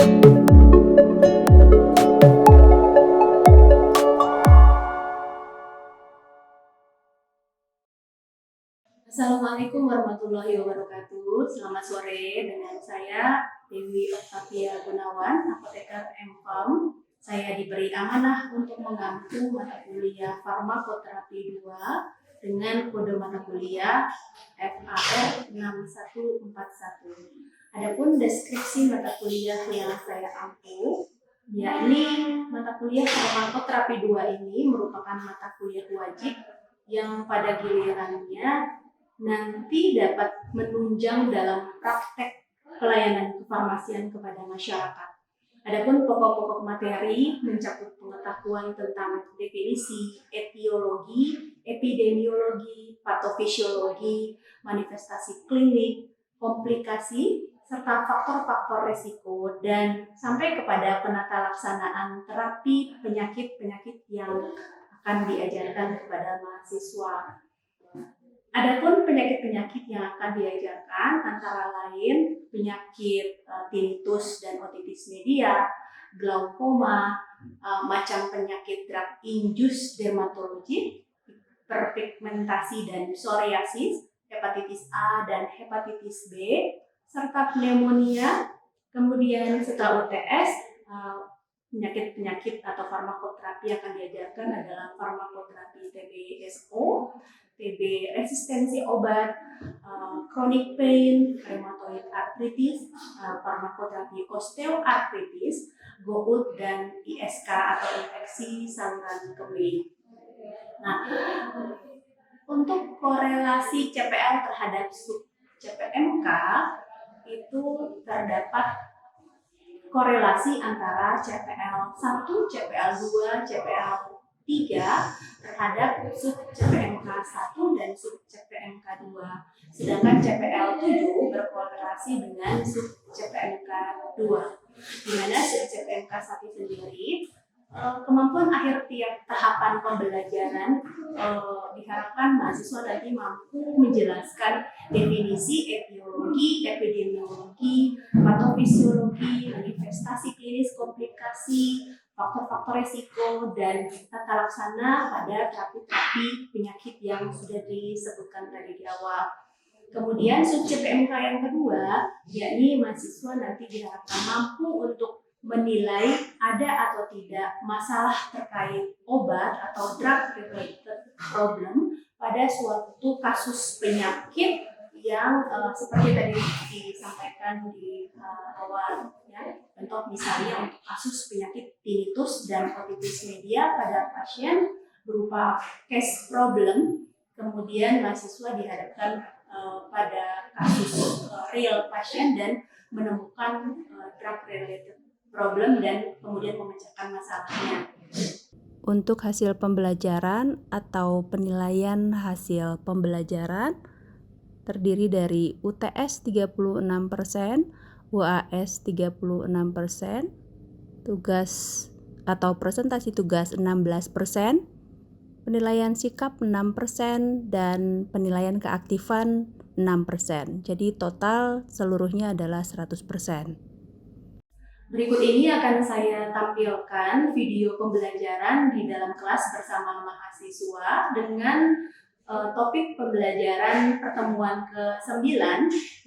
Assalamualaikum warahmatullahi wabarakatuh. Selamat sore, dengan saya Dewi Octavia Gunawan, apoteker M.Pharm. Saya diberi amanah untuk mengampu mata kuliah Farmakoterapi 2 dengan kode mata kuliah FAR 6141. Adapun deskripsi mata kuliah yang saya ampu, yakni mata kuliah Farmakoterapi 2 ini merupakan mata kuliah wajib yang pada gilirannya nanti dapat menunjang dalam praktek pelayanan kefarmasian kepada masyarakat. Adapun pokok-pokok materi mencakup pengetahuan tentang definisi, etiologi, epidemiologi, patofisiologi, manifestasi klinik, komplikasi, serta faktor-faktor risiko, dan sampai kepada penata laksanaan terapi penyakit-penyakit yang akan diajarkan kepada mahasiswa. Adapun penyakit-penyakit yang akan diajarkan antara lain penyakit tinnitus dan otitis media, glaukoma, macam penyakit drug-induced dermatologi, hiperpigmentasi dan psoriasis, hepatitis A dan hepatitis B, serta pneumonia. Kemudian setelah UTS, penyakit-penyakit atau farmakoterapi yang akan diajarkan adalah farmakoterapi TB-SO, TB resistensi obat, chronic pain, rheumatoid arthritis, farmakoterapi osteoartritis, gout, dan ISK atau infeksi saluran kemih. Nah, untuk korelasi CPL terhadap sub CPMK itu terdapat korelasi antara CPL 1, CPL 2, CPL 3 terhadap sub CPMK 1 dan sub CPMK 2. Sedangkan CPL 7 berkorelasi dengan sub CPMK 2. Di mana sub CPMK 1 sendiri kemampuan akhir tiap tahapan pembelajaran diharapkan mahasiswa nanti mampu menjelaskan definisi etiologi, epidemiologi, patofisiologi, manifestasi klinis, komplikasi, faktor-faktor risiko, dan tata laksana pada terapi-terapi penyakit yang sudah disebutkan tadi di awal. Kemudian sub CPMK yang kedua, yakni mahasiswa nanti diharapkan mampu untuk menilai ada atau tidak masalah terkait obat atau drug related problem pada suatu kasus penyakit yang seperti tadi disampaikan di awal, ya. Contoh misalnya untuk kasus penyakit tinnitus dan otitis media pada pasien berupa case problem, kemudian mahasiswa dihadapkan pada kasus real pasien dan menemukan drug related problem dan kemudian memecahkan masalahnya. Untuk hasil pembelajaran atau penilaian hasil pembelajaran terdiri dari UTS 36%, UAS 36%, tugas atau presentasi tugas 16%, penilaian sikap 6%, dan penilaian keaktifan 6%. Jadi total seluruhnya adalah 100%. Berikut ini akan saya tampilkan video pembelajaran di dalam kelas bersama mahasiswa dengan topik pembelajaran pertemuan ke-9,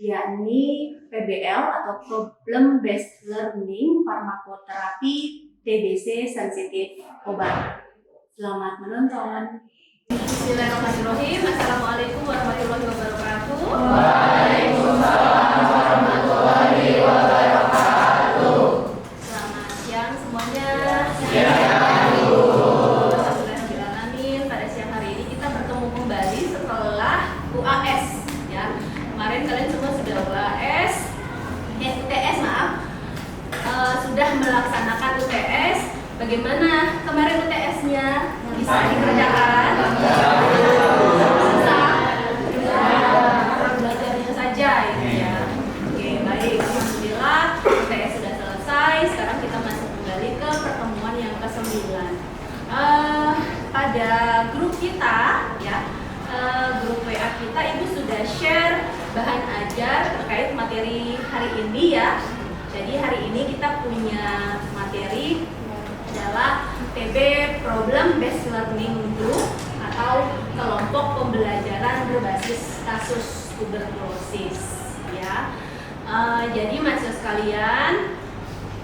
yakni PBL atau Problem Based Learning Farmakoterapi TBC sensitif obat. Selamat menonton. Bismillahirrahmanirrahim. Assalamualaikum warahmatullahi wabarakatuh. Waalaikumsalam warahmatullahi wabarakatuh. Selamat siang semuanya. Siang. Pada siang hari ini kita bertemu kembali setelah UAS. Ya, kemarin kalian semua sudah UTS sudah melaksanakan UTS. Bagaimana kemarin UTS-nya? Bisa dikerjakan? Belajarnya saja ya. Oke, baik. Alhamdulillah UTS sudah selesai. Sekarang kita masuk kembali ke pertemuan yang ke-9. Pada grup kita ya, grup WA kita Ibu sudah share bahan ajar terkait materi hari ini ya. Jadi hari ini kita punya materi adalah PB Problem Based Learning Group atau kelompok pembelajaran berbasis kasus tuberkulosis ya. Jadi mahasiswa sekalian,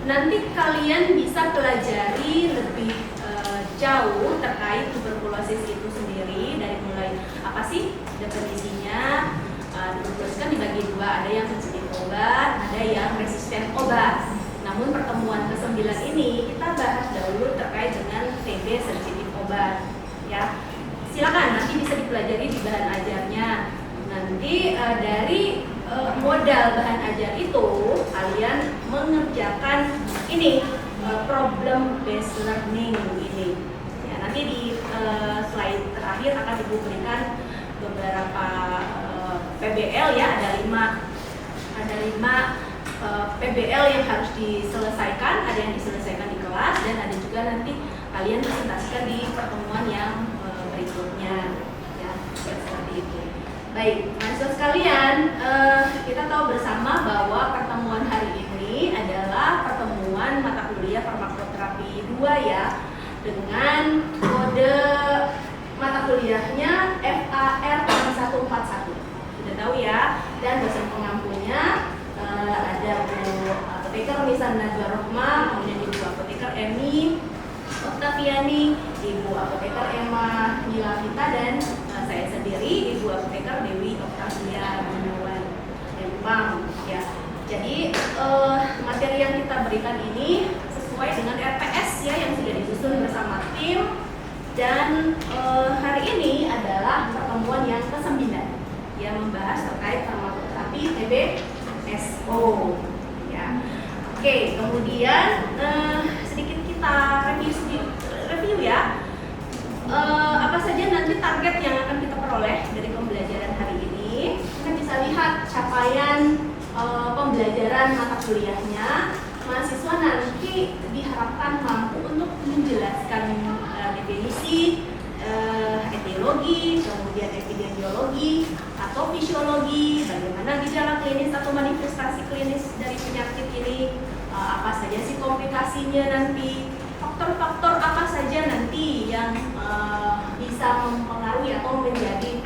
nanti kalian bisa pelajari lebih jauh terkait tuberkulosis itu sendiri, dari mulai apa sih definisinya. Tuberkulosis kan dibagi dua, ada yang sensitif obat, ada yang resisten obat. Namun pertemuan ke-9 ini kita bahas dahulu terkait dengan TB sensitif obat ya. Silakan nanti bisa dipelajari di bahan ajarnya. Nanti dari modal bahan ajar itu kalian mengerjakan ini problem based learning ini. Ya, nanti di slide terakhir akan Ibu berikan beberapa PBL ya, ada 5 PBL yang harus diselesaikan, ada yang diselesaikan di kelas dan ada juga nanti kalian presentasikan di pertemuan yang berikutnya ya, seperti itu. Baik, mahasiswa sekalian, kita tahu bersama bahwa pertemuan hari ini adalah pertemuan mata kuliah farmakoterapi 2 ya, dengan kode mata kuliahnya FAR 141. Sudah tahu ya, dan dosen pengampunya ada Bu Apoteker Misan Najwa Rohma, kemudian Ibu Apoteker Emi Oktaviani, Ibu Apoteker Emma Milavita, dan saya sendiri Ibu Apoteker Dewi Oktavia Gunawan Empang ya. Jadi materi yang kita berikan ini sesuai dengan RPS ya yang sudah disusun bersama tim, dan hari ini adalah pertemuan yang ke-9 yang membahas terkait farmakoterapi TB SO ya. Oke, kemudian sedikit kita review ya. Apa saja nanti target yang akan kita peroleh dari pembelajaran hari ini. Kita bisa lihat capaian pembelajaran mata kuliahnya. Mahasiswa nanti diharapkan mampu untuk menjelaskan definisi, etiologi, kemudian epidemiologi atau fisiologi, bagaimana gejala klinis atau manifestasi klinis dari penyakit ini, apa saja sih komplikasinya nanti, faktor-faktor apa saja nanti yang bisa mempengaruhi atau menjadi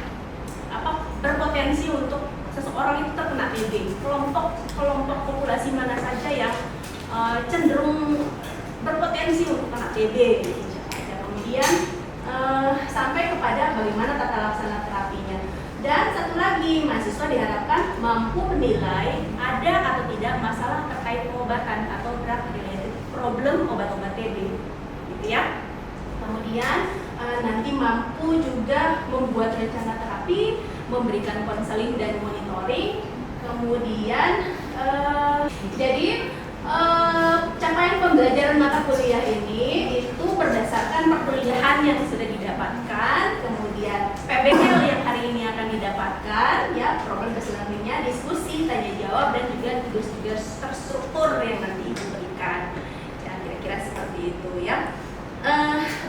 berpotensi untuk seseorang itu terkena TB, kelompok populasi mana saja yang cenderung berpotensi untuk kena TB gitu. Kemudian sampai kepada bagaimana tata laksana terapinya. Dan satu lagi, mahasiswa diharapkan mampu menilai ada atau tidak masalah terkait pengobatan atau drug related problem obat-obat TB, gitu ya. Kemudian nanti mampu juga membuat rencana terapi, memberikan konseling dan monitoring. Kemudian capaian pembelajaran mata kuliah ini itu berdasarkan perkuliahan yang sudah didapatkan, kemudian PBL yang hari ini akan didapatkan, ya, problem based learning-nya, diskusi, tanya jawab, dan juga tugas-tugas terstruktur yang nanti Ibu berikan. Ya, kira-kira seperti itu ya.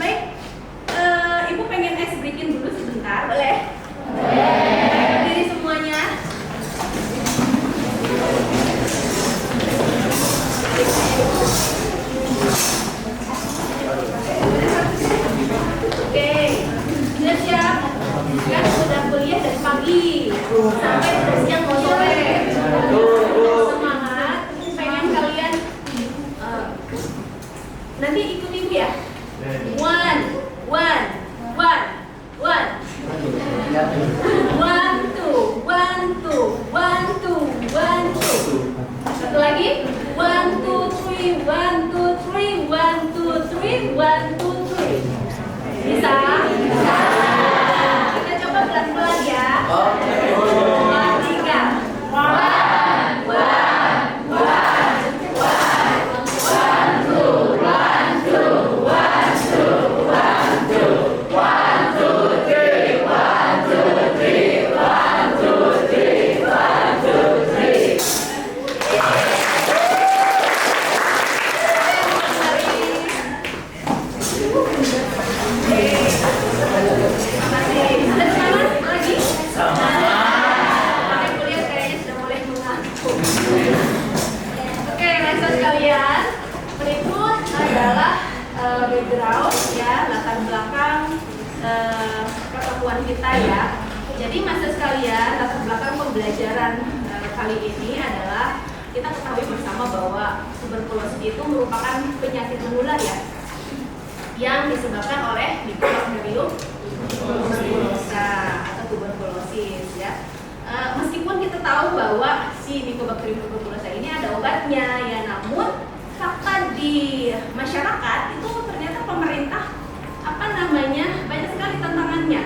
Baik, Ibu pengen ice breaking dulu sebentar, boleh? Boleh. Berdiri semuanya. Oke, sudah siap? Kan sudah kuliah dari pagi sampai siang mau sore. Semangat, pengen kalian nanti ikuti Ibu ya. One, two. Satu lagi. 1, 2, 3, 1, 2, 3. Bisa? Bisa. Kita coba pelan-pelan ya. 2, 3. sekalian, berikut adalah background ya, latar belakang pertemuan kita ya. Jadi mahasiswa sekalian, latar belakang pembelajaran kali ini adalah kita ketahui bersama bahwa tuberkulosis itu merupakan penyakit menular ya, yang disebabkan oleh Mycobacterium tuberculosa atau tuberkulosis ya. Meskipun kita tahu bahwa si Mycobacterium tuberculosa ini ada obatnya ya, namun fakta di masyarakat itu ternyata pemerintah banyak sekali tantangannya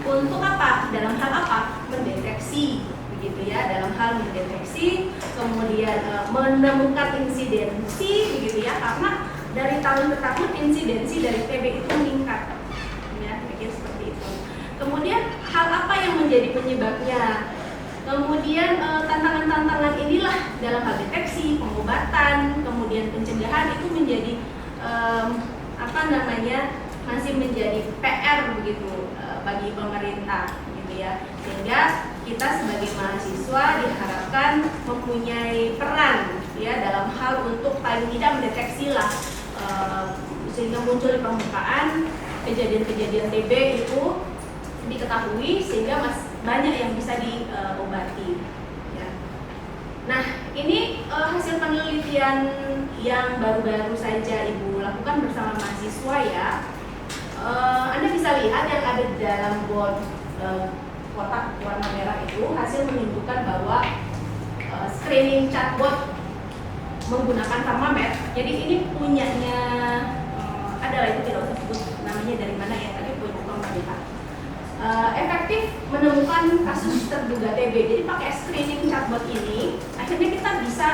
untuk apa? Dalam hal apa? Mendeteksi begitu ya, dalam hal mendeteksi, kemudian menemukan insidensi begitu ya, karena dari tahun ke tahun insidensi dari TB itu meningkat ya, pikir seperti itu. Kemudian hal apa yang menjadi penyebabnya? Kemudian tantangan-tantangan inilah dalam hal deteksi, pengobatan, kemudian pencegahan itu menjadi masih menjadi PR begitu bagi pemerintah gitu ya. Sehingga kita sebagai mahasiswa diharapkan mempunyai peran ya dalam hal untuk paling tidak mendeteksi lah sehingga muncul di permukaan kejadian-kejadian TB itu diketahui sehingga banyak yang bisa diobati ya. Nah, ini hasil penelitian yang baru-baru saja Ibu lakukan bersama mahasiswa ya. Anda bisa lihat yang ada di dalam board kotak warna merah itu hasil menunjukkan bahwa screening chatbot menggunakan Pharmamed. Jadi ini punyanya adalah itu tidak usah sebut namanya dari mana ya, tapi punya pemerintah. Efektif menemukan kasus terduga TB. Jadi pakai screening chatbot ini, akhirnya kita bisa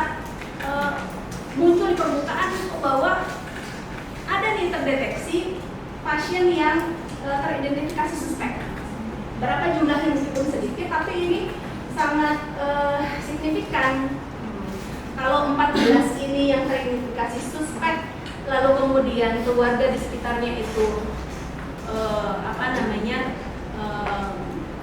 muncul di permukaan bahwa ada nih terdeteksi pasien yang teridentifikasi suspek. Berapa jumlahnya meskipun sedikit, tapi ini sangat signifikan. Kalau 14 ini yang teridentifikasi suspek, lalu kemudian keluarga di sekitarnya itu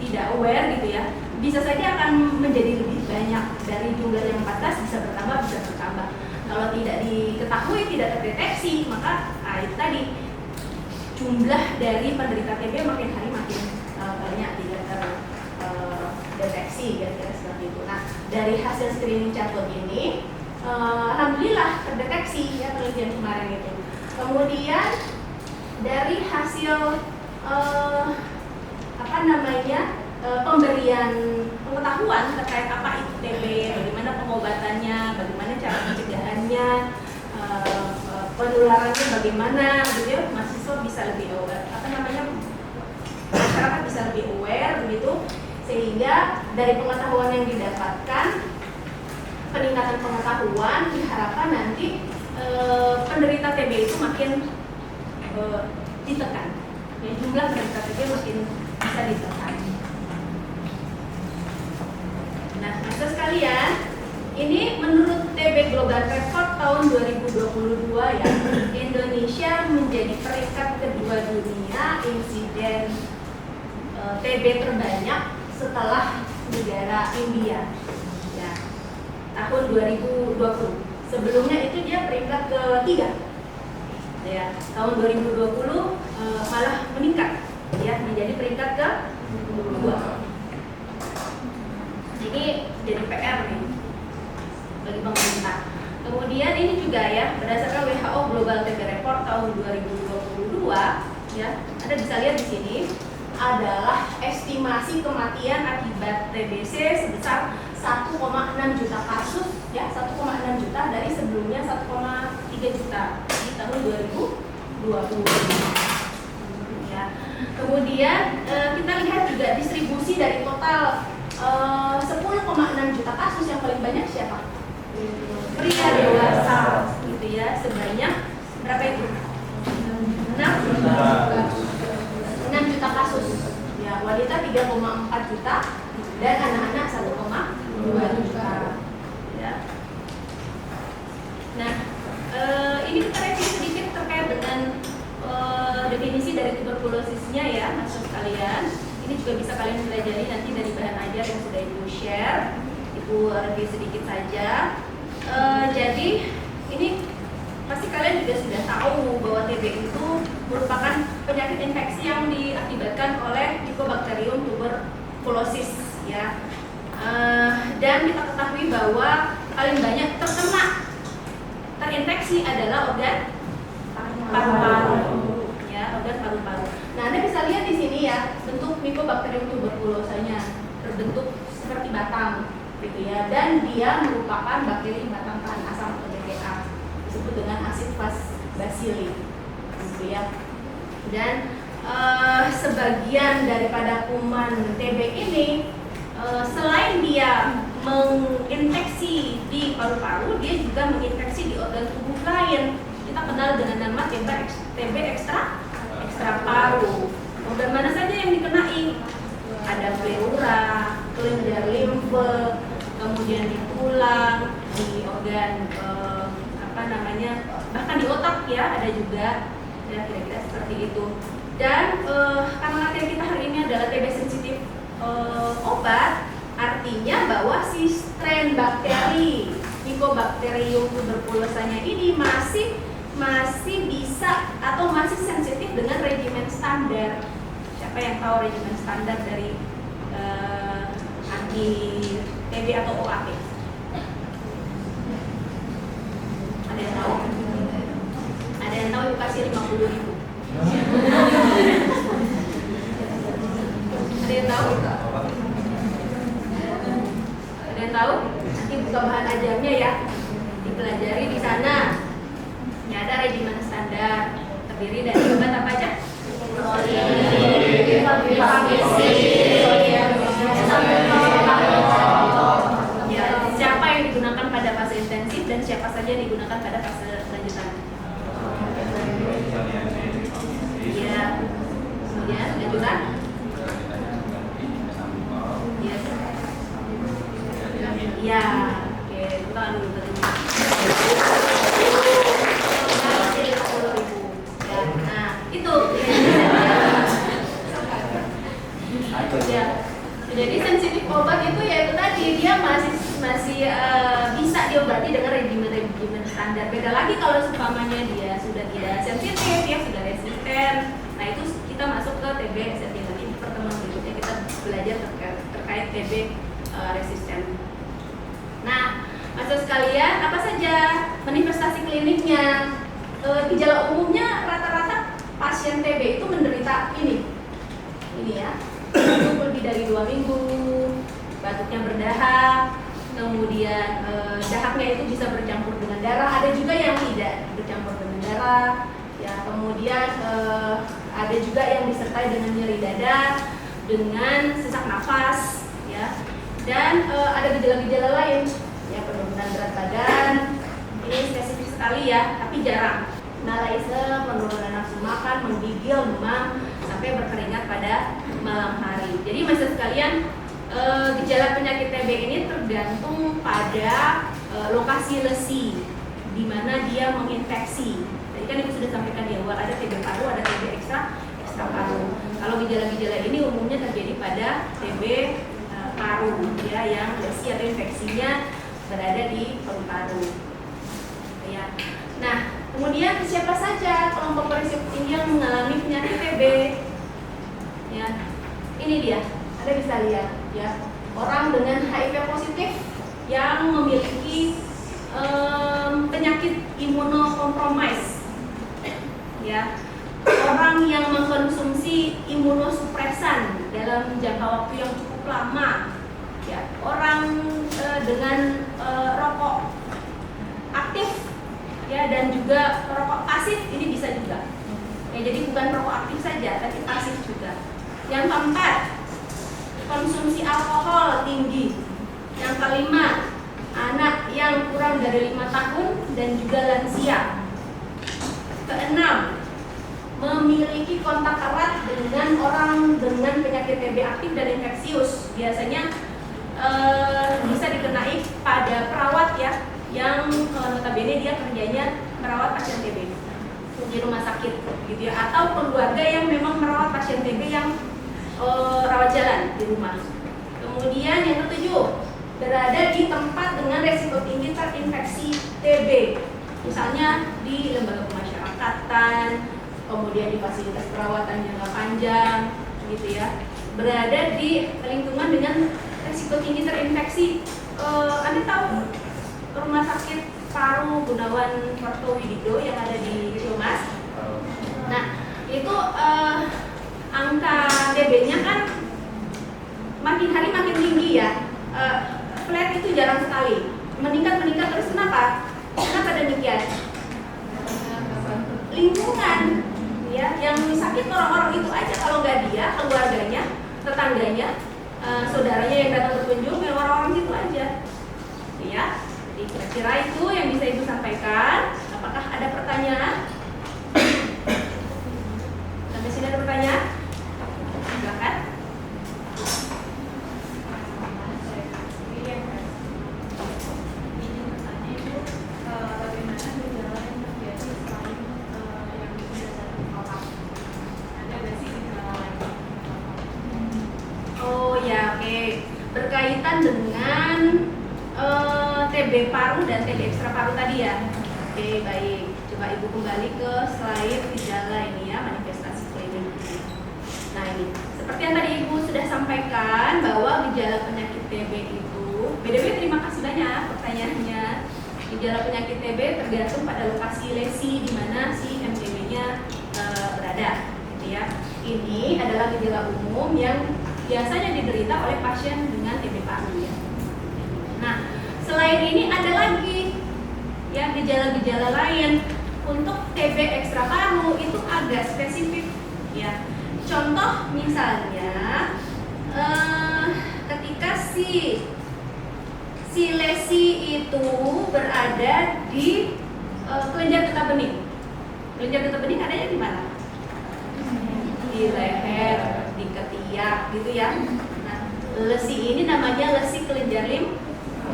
tidak aware gitu ya, bisa saja akan menjadi lebih banyak dari jumlah yang 14, bisa bertambah, bisa bertambah. Kalau tidak diketahui, tidak terdeteksi, maka itu tadi jumlah dari penderita TB makin hari makin banyak tidak terdeteksi, kira-kira seperti itu. Nah, dari hasil screening chatbot ini, alhamdulillah terdeteksi ya penelitian kemarin itu. Kemudian dari hasil pemberian pengetahuan terkait apa itu TB, bagaimana pengobatannya, bagaimana cara pencegahannya, penularannya bagaimana, gitu ya, mahasiswa bisa lebih aware, masyarakat bisa lebih aware begitu, sehingga dari pengetahuan yang didapatkan, peningkatan pengetahuan diharapkan nanti penderita TB itu makin ditekan, ya, jumlah penderita TB makin bisa ditekan. Nah, mahasiswa sekalian, ini menurut TB Global Report tahun 2022 ya, Indonesia menjadi peringkat kedua dunia insiden TB terbanyak setelah negara India ya, tahun 2020. Sebelumnya itu dia peringkat ketiga ya, tahun 2020 malah meningkat ya, menjadi peringkat kedua. Ini jadi PR nih bagi pemerintah. Kemudian ini juga ya, berdasarkan WHO Global TB Report tahun 2022 ya, Anda bisa lihat di sini adalah estimasi kematian akibat TBC sebesar 1,6 juta kasus ya, 1,6 juta dari sebelumnya 1,3 juta di tahun 2020 ya. Kemudian kita lihat juga distribusi dari total 10,6 juta kasus, yang paling banyak siapa? Pria dewasa gitu ya, sebanyak berapa itu? 6 juta kasus ya, wanita 3,4 juta dan anak-anak 1,2 juta ya. Nah, ini kita review sedikit terkait dengan definisi dari tuberkulosisnya ya, mahasiswa sekalian. Ini juga bisa kalian pelajari nanti dari bahan ajar yang sudah Ibu share. Ibu review sedikit saja. Jadi dia merupakan bakteri batang tahan asam atau BTA, disebut dengan asidus bacilli, gitu ya. Dan sebagian daripada kuman TB ini selain dia menginfeksi di paru-paru, dia juga menginfeksi di organ tubuh lain. Kita kenal dengan nama TB ekstra paru. Organ mana saja yang dikenai? Ada pleura, kelenjar limfe, kemudian di tulang, di organ bahkan di otak ya ada juga, ya kira-kira seperti itu. Dan karena materi kita hari ini adalah TB sensitif obat, artinya bahwa si strain bakteri Mycobacterium tuberculosanya ini masih bisa atau masih sensitif dengan regimen standar. Siapa yang tahu regimen standar dari anti TB atau OAP? Ada yang tahu? Ada yang tahu? Ibu kasih 50.000. Ada yang tahu? Ada yang tahu? Nanti buka bahan ajarnya ya, dipelajari di sana. Ini ada regimen standar, terdiri dari obat apa aja? Ya, siapa yang digunakan pada fase intensif dan siapa saja yang digunakan pada fase lanjutan? Iya. Kemudian lanjutan? Iya. Oke, bukan dulu tadi. Nah, itu. Ya. Jadi sensitif obat itu ya itu tadi, dia masih bisa diobati dengan regimen standar. Beda lagi kalau seumpamanya dia sudah tidak sensitif, dia sudah resisten. Nah itu kita masuk ke TB resisten. Nanti di pertemuan berikutnya kita belajar terkait TB resisten. Nah, maksud sekalian, apa saja manifestasi kliniknya? Gejala umumnya rata-rata pasien TB itu menderita ini ya, batuk lebih dari 2 minggu, batuknya berdahak, kemudian dahaknya itu bisa bercampur dengan darah. Ada juga yang tidak bercampur dengan darah, ya. Kemudian ada juga yang disertai dengan nyeri dada, dengan sesak nafas, ya. Dan ada gejala-gejala lain, ya, penurunan berat badan. Ini spesifik sekali ya, tapi jarang. Malaise, penurunan nafsu makan, menggigil, demam, sampai berkeringat pada malam hari. Jadi maksud sekalian, gejala penyakit TB ini tergantung pada lokasi lesi di mana dia menginfeksi. Tadi kan Ibu sudah sampaikan di awal, ada TB paru, ada TB ekstra paru. Kalau gejala-gejala ini umumnya terjadi pada TB paru, ya, yang lesi atau infeksinya berada di paru-paru. Ya. Nah, kemudian siapa saja kelompok berisiko tinggi yang mengalami penyakit TB? Ya, ini dia. Anda bisa lihat, ya, orang dengan HIV positif yang memiliki penyakit imunokompromis, ya, orang yang mengkonsumsi imunosupresan dalam jangka waktu yang cukup lama, ya, orang dengan rokok aktif, ya, dan juga rokok pasif, ini bisa juga. Ya, jadi bukan rokok aktif saja, tapi pasif juga. Yang keempat, konsumsi alkohol tinggi. Yang kelima, anak yang kurang dari 5 tahun dan juga lansia. Keenam, memiliki kontak erat dengan orang dengan penyakit TB aktif dan infeksius. Biasanya bisa dikenai pada perawat, ya, yang notabene dia kerjanya merawat pasien TB di rumah sakit, gitu ya, atau keluarga yang memang merawat pasien TB yang rawat jalan di rumah. Kemudian yang ketujuh, berada di tempat dengan resiko tinggi terinfeksi TB, misalnya di lembaga pemasyarakatan, kemudian di fasilitas perawatan jangka panjang, gitu ya, berada di lingkungan dengan resiko tinggi terinfeksi. Anda tahu rumah sakit paru Gunawan Kartowidido yang ada di Ciumas? Nah, itu angka TB-nya kan makin hari makin tinggi, ya. flat itu jarang sekali. Meningkat terus kenapa? Kenapa demikian? Lingkungan, ya, yang sakit orang-orang itu aja, kalau nggak dia, keluarganya, tetangganya, saudaranya yang datang berkunjung, ya orang-orang itu aja, ya. Jadi kira-kira itu yang bisa Ibu sampaikan. Apakah ada pertanyaan? Sampai sini ada pertanyaan? Silakan. Oh ya, oke. Berkaitan dengan TB paru dan TB ekstra paru tadi ya. Oke, baik. Coba Ibu kembali ke slide gejala ini ya, manifestasi klinik. Nah ini, seperti yang tadi Ibu sudah sampaikan bahwa gejala penyakit TB itu, BTW terima kasih banyak pertanyaannya. Gejala penyakit TB tergantung pada lokasi lesi di mana si MTB-nya berada, gitu ya. Ini adalah gejala umum yang biasanya diderita oleh pasien dengan TB paru ya. Nah, selain ini ada lagi ya gejala-gejala lain. Untuk TB ekstra paru itu agak spesifik ya. Contoh misalnya ketika si lesi itu berada di kelenjar getah bening. Kelenjar getah bening adanya di mana? Di leher, di ketiak gitu ya. Nah, lesi ini namanya lesi kelenjar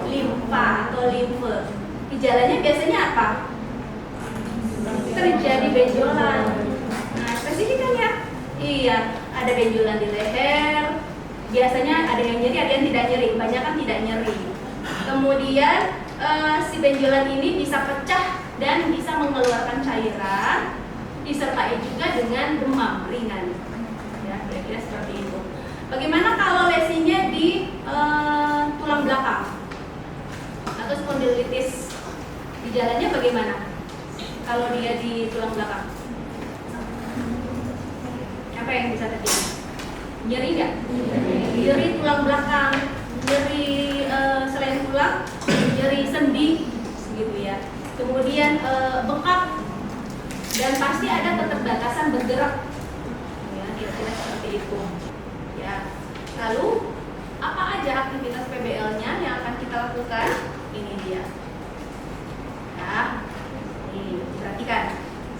limfa atau limfe. Gejalanya biasanya apa? Terjadi benjolan. Nah, spesifik kan ya? Iya, ada benjolan di leher. Biasanya ada yang nyeri, ada yang tidak nyeri. Kebanyakan tidak nyeri. Kemudian si benjolan ini bisa pecah dan bisa mengeluarkan cairan, disertai juga dengan demam ringan. Ya, kira-kira seperti itu. Bagaimana kalau lesinya di tulang belakang atau spondilitis? Gejalanya bagaimana? Kalau dia di tulang belakang, apa yang bisa terjadi? Nyeri nggak? Nyeri tulang belakang, nyeri selain tulang, nyeri sendi, gitu ya. Kemudian bengkak dan pasti ada keterbatasan bergerak. Ya, kira-kira seperti itu. Ya. Lalu apa aja aktivitas PBL-nya yang akan kita lakukan? Ini dia. Nah, ini perhatikan.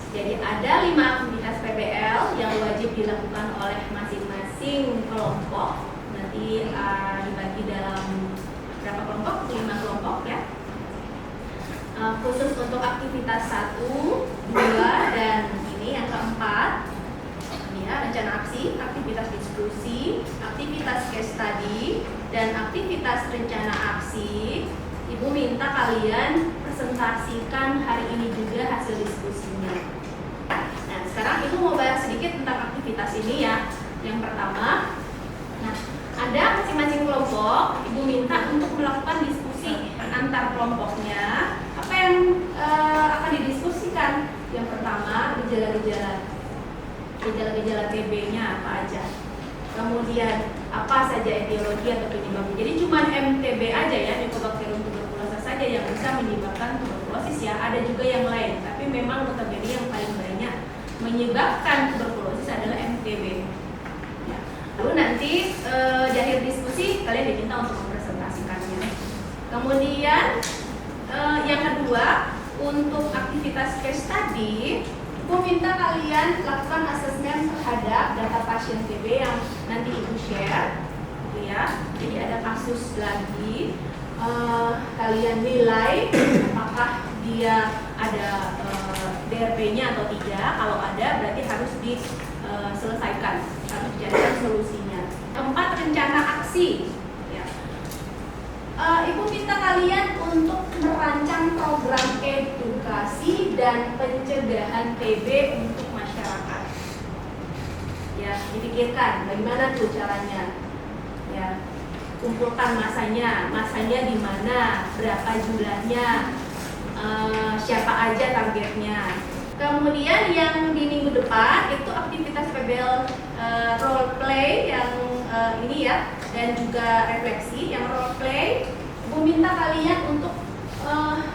Jadi ada 5 aktivitas PBL yang wajib dilakukan oleh masing-masing kelompok. Nanti dibagi dalam berapa kelompok? 5 kelompok ya. Khusus untuk aktivitas 1, 2, dan ini yang keempat. Ya, rencana aksi, aktivitas diskusi, aktivitas case study, dan aktivitas rencana aksi. Ibu minta kalian presentasikan hari ini juga hasil diskusinya. Nah, sekarang Ibu mau bahas sedikit tentang aktivitas ini ya. Yang pertama, nah, ada masing-masing kelompok, Ibu minta untuk melakukan diskusi antar kelompoknya. Apa yang akan didiskusikan? Yang pertama, gejala-gejala TB-nya apa aja. Kemudian apa saja etiologi atau penyebabnya. Jadi cuma MTB aja ya, Mycobacterium tuberculosis saja yang bisa menyebabkan tuberkulosis ya. Ada juga yang lain, tapi memang notabene yang paling banyak menyebabkan tuberkulosis adalah MTB. Ya. Lalu nanti di akhir diskusi kalian diminta untuk mempresentasikannya. Kemudian yang kedua, untuk aktivitas case study, Ibu minta kalian lakukan asesmen terhadap data pasien TB yang nanti Ibu share, gitu ya. Jadi ada kasus lagi, kalian nilai apakah dia ada DRP-nya atau tidak. Kalau ada, berarti harus diselesaikan, harus dicarikan solusinya. Keempat, rencana aksi. Ya. Ibu minta kalian untuk merancang program edukasi dan pencegahan TB untuk masyarakat. Ya, dipikirkan bagaimana tuh caranya. Ya, kumpulkan masanya di mana, berapa jumlahnya, siapa aja targetnya. Kemudian yang di minggu depan itu aktivitas PBL role play yang ini ya, dan juga refleksi. Yang role play Ibu minta kalian untuk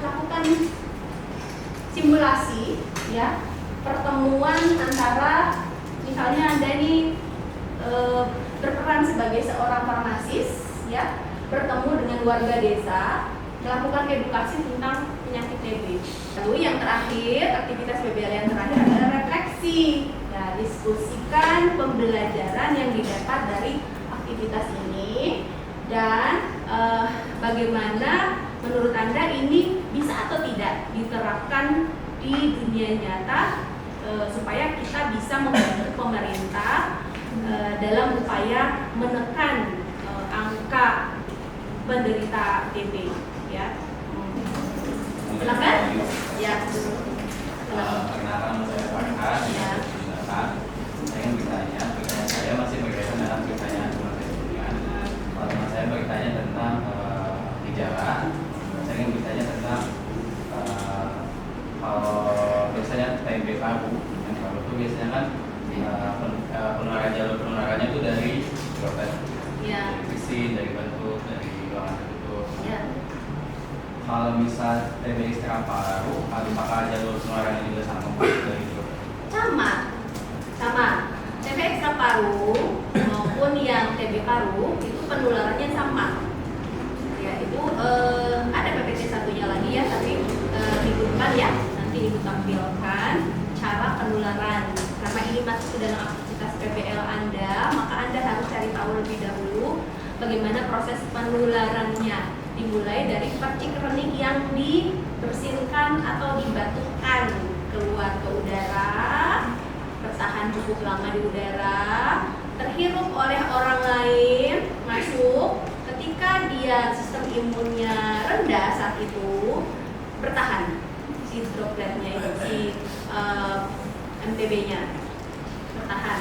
lakukan simulasi ya, pertemuan antara misalnya Anda ini berperan sebagai seorang farmasis ya, bertemu dengan warga desa, melakukan edukasi tentang penyakit TB. Lalu yang terakhir, aktivitas PBL yang terakhir adalah refleksi. Ya, diskusikan pembelajaran yang didapat dari aktivitas ini dan bagaimana menurut Anda ini bisa atau tidak diterapkan di dunia nyata supaya kita bisa membantu pemerintah dalam upaya menekan angka penderita TB ya. Silakan. Ya. Perkenalkan saya Farhan. Ya. Saya ingin bertanya saya masih berkaitan dengan pertanyaan sebelumnya. Kalau saya bertanya tentang gejala, saya ingin bertanya tentang kalau biasanya TB paru, yang paru itu biasanya kan penularan jalur penularannya itu dari droplet, Ya. dari bersin, dari batuk, dari ruangan tertutup. Ya. Kalau misal TB ekstrak paru, apakah jalur penularannya juga sama dari droplet? Sama. TB ekstra paru maupun yang TB paru itu penularannya sama. Ya, itu ada PPT satunya lagi ya, tapi dibutuhkan ya. Nanti ibu tampilkan cara penularan. Karena ini masuk ke dalam aktivitas PBL Anda, maka Anda harus cari tahu lebih dahulu bagaimana proses penularannya. Dimulai dari percik kening yang dibersinkan atau dibatukkan keluar ke udara, bertahan cukup lama di udara, terhirup oleh orang lain, masuk. Ketika dia sistem imunnya rendah saat itu, bertahan si dropletnya itu, si MTB-nya bertahan.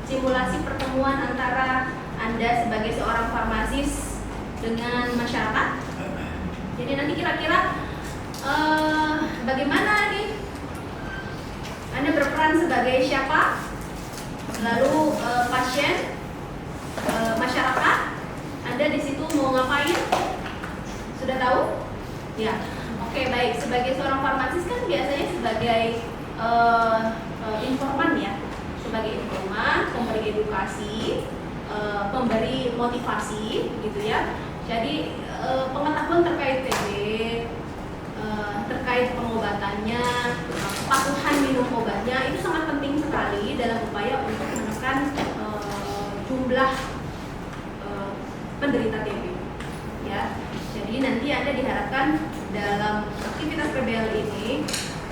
Simulasi pertemuan antara Anda sebagai seorang farmasis dengan masyarakat. Jadi nanti kira-kira bagaimana nih? Anda berperan sebagai siapa? Lalu pasien, masyarakat. Anda di situ mau ngapain? Sudah tahu? Ya. Oke, baik. Sebagai seorang farmasis kan biasanya sebagai informan ya, sebagai informan, pemberi edukasi, pemberi motivasi, gitu ya. Jadi pengetahuan terkait TB, terkait pengobatannya, kepatuhan minum obatnya itu sangat penting sekali dalam upaya untuk menekan jumlah penderita TB. Ya, jadi nanti Anda diharapkan dalam aktivitas PBL ini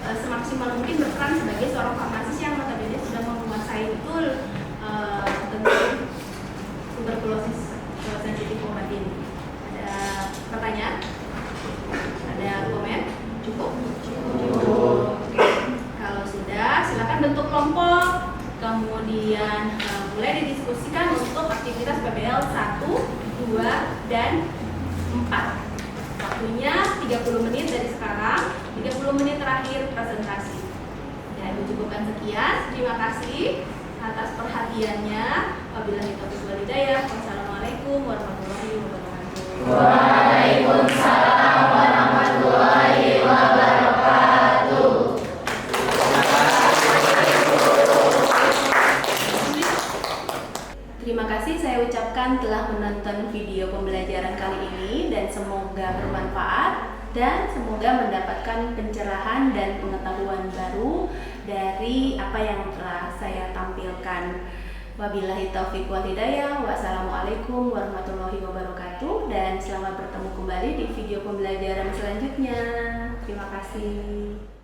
semaksimal mungkin berperan sebagai seorang farmasis yang notabene sudah menguasai betul tentang tuberkulosis sensitif obat ini. Ada pertanyaan? Ada komen? Cukup? Oke. Kalau sudah, silakan bentuk kelompok. Kemudian mulai didiskusikan untuk aktivitas PBL 1, 2, dan 4. Waktunya 30 menit dari sekarang, 30 menit terakhir presentasi. Ya, Ibu cukupkan sekian. Terima kasih atas perhatiannya. Wabillahi taufiq wal hidayah. Wassalamualaikum warahmatullahi wabarakatuh. Waalaikumsalam warahmatullahi wabarakatuh. Terima kasih saya ucapkan telah menonton video pembelajaran kali ini dan semoga bermanfaat dan semoga mendapatkan pencerahan dan pengetahuan baru dari apa yang telah saya tampilkan. Wabillahi taufiq wal hidayah. Wassalamualaikum warahmatullahi wabarakatuh dan selamat bertemu kembali di video pembelajaran selanjutnya. Terima kasih.